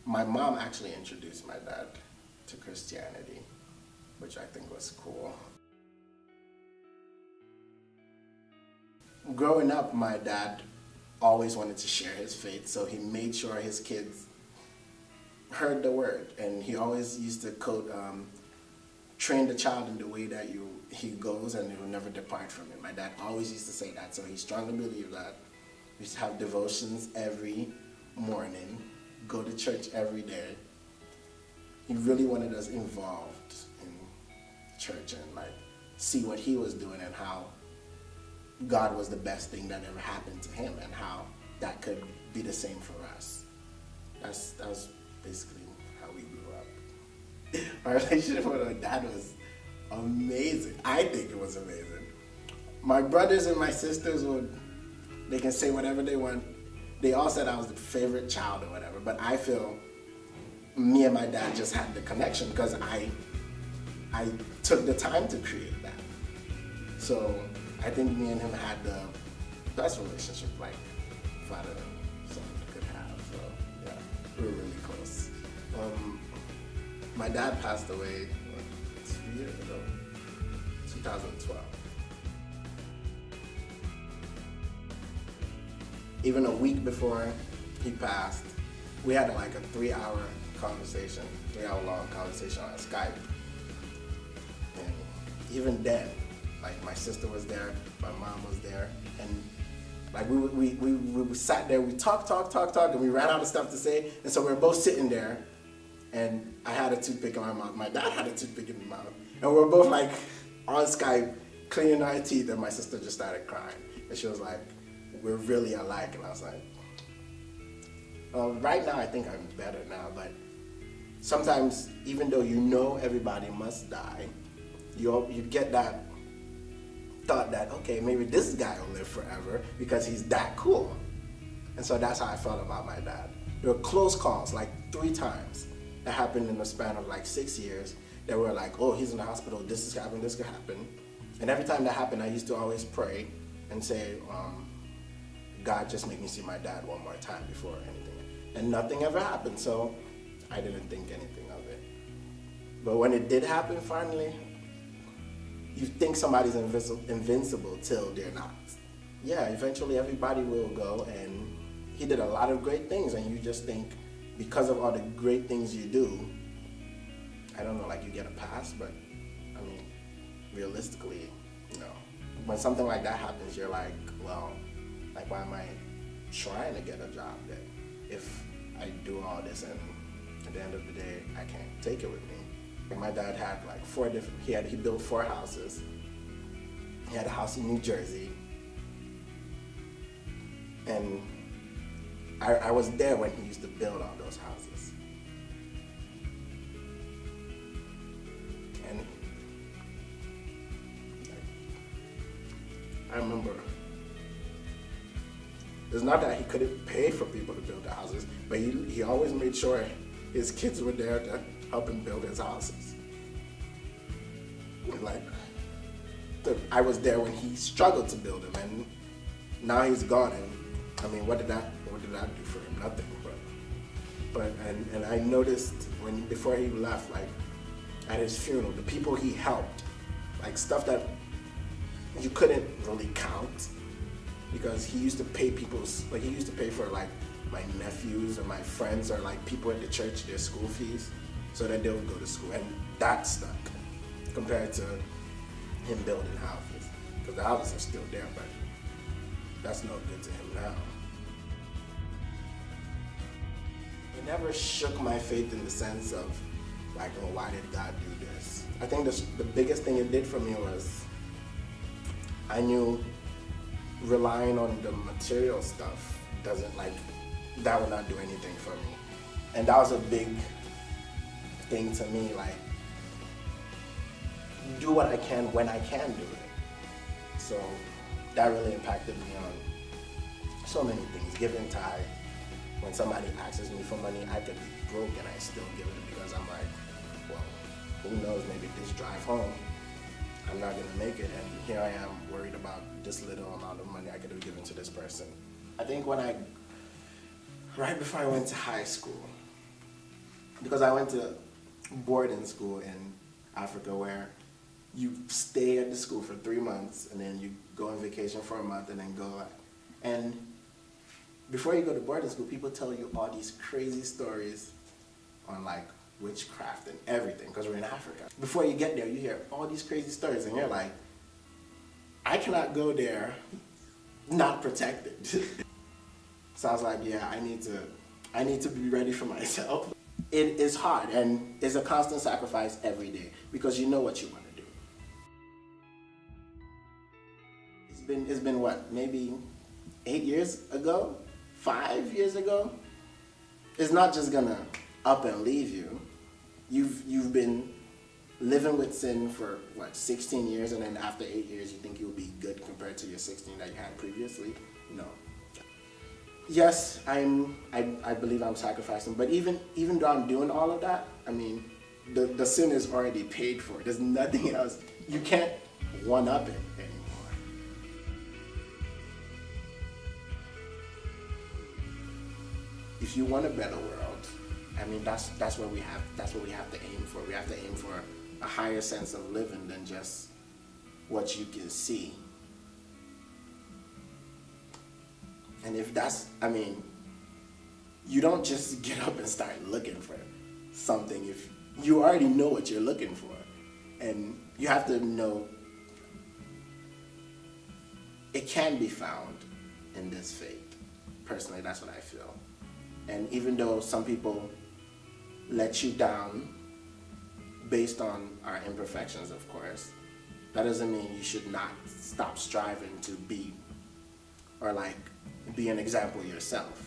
My mom actually introduced my dad to Christianity, which I think was cool. Growing up, my dad always wanted to share his faith, so he made sure his kids heard the word, and he always used to quote, train the child in the way that he goes and he will never depart from it. My dad always used to say that, so he strongly believed that. We used to have devotions every morning, go to church every day. He really wanted us involved in church and like see what he was doing and how God was the best thing that ever happened to him and how that could be the same for us. That was basically how we grew up. My relationship with my dad was amazing. I think it was amazing. My brothers and my sisters they can say whatever they want. They all said I was the favorite child or whatever, but I feel me and my dad just had the connection because I took the time to create that. So I think me and him had the best relationship like father and son could have. So yeah, we were really close. My dad passed away 2 years ago, 2012. Even a week before he passed, we had like a 3-hour conversation, 3-hour-long conversation on Skype. And even then, like my sister was there, my mom was there, and like we sat there, we talked, and we ran out of stuff to say, and so we were both sitting there, and I had a toothpick in my mouth, my dad had a toothpick in his mouth, and we were both like on Skype cleaning our teeth, and my sister just started crying, and she was like, "We're really alike," and I was like, right now I think I'm better now, but sometimes even though you know everybody must die, you get that thought that, okay, maybe this guy will live forever because he's that cool. And so that's how I felt about my dad. There were close calls, like 3 times that happened in the span of like 6 years that were like, oh, he's in the hospital, this is happening, this could happen. And every time that happened, I used to always pray and say, God, just make me see my dad one more time before anything. And nothing ever happened, so I didn't think anything of it. But when it did happen finally, you think somebody's invincible till they're not. Yeah, eventually everybody will go, and he did a lot of great things, and you just think because of all the great things you do, I don't know, like you get a pass, but I mean, realistically, you know, when something like that happens, you're like, well, like why am I trying to get a job then? If I do all this and at the end of the day, I can't take it with me. My dad had like he built 4 houses. He had a house in New Jersey. And I was there when he used to build all those houses. And I remember, it's not that he couldn't pay for people to build the houses, but he always made sure his kids were there to help him build his houses. And like, I was there when he struggled to build them, and now he's gone. And I mean, what did I do for him? Nothing. But I noticed before he left, like at his funeral, the people he helped, like stuff that you couldn't really count, because he used to pay he used to pay for like my nephews or my friends or like people at the church their school fees so that they would go to school, and that stuck compared to him building houses, because the houses are still there, but that's no good to him now. It never shook my faith in the sense of like, oh, why did God do this? I think the biggest thing it did for me was I knew relying on the material stuff that would not do anything for me. And that was a big thing to me, like, do what I can when I can do it. So that really impacted me on so many things. Giving tithe. When somebody asks me for money, I could be broke and I still give it, because I'm like, well, who knows, maybe this drive home, I'm not gonna make it, and here I am worried about this little amount of money I could have given to this person. I think right before I went to high school, because I went to boarding school in Africa where you stay at the school for 3 months and then you go on vacation for a month and then go like, and before you go to boarding school, people tell you all these crazy stories on like witchcraft and everything because we're in Africa. Before you get there, you hear all these crazy stories and you're like, I cannot go there not protected. So I was like, yeah, I need to be ready for myself. It is hard and it's a constant sacrifice every day because you know what you want to do. It's been what, maybe 8 years ago? 5 years ago? It's not just gonna up and leave you. You've been living with sin for what, 16 years, and then after 8 years you think you'll be good compared to your 16 that you had previously? No. Yes, I believe I'm sacrificing, but even though I'm doing all of that, I mean, the sin is already paid for. There's nothing else. You can't one-up it anymore. If you want a better world, I mean, that's what we have to aim for. We have to aim for a higher sense of living than just what you can see. And if that's, I mean, you don't just get up and start looking for something if you already know what you're looking for. And you have to know it can be found in this faith. Personally, that's what I feel. And even though some people let you down based on our imperfections, of course, that doesn't mean you should not stop striving to be, or like, be an example yourself.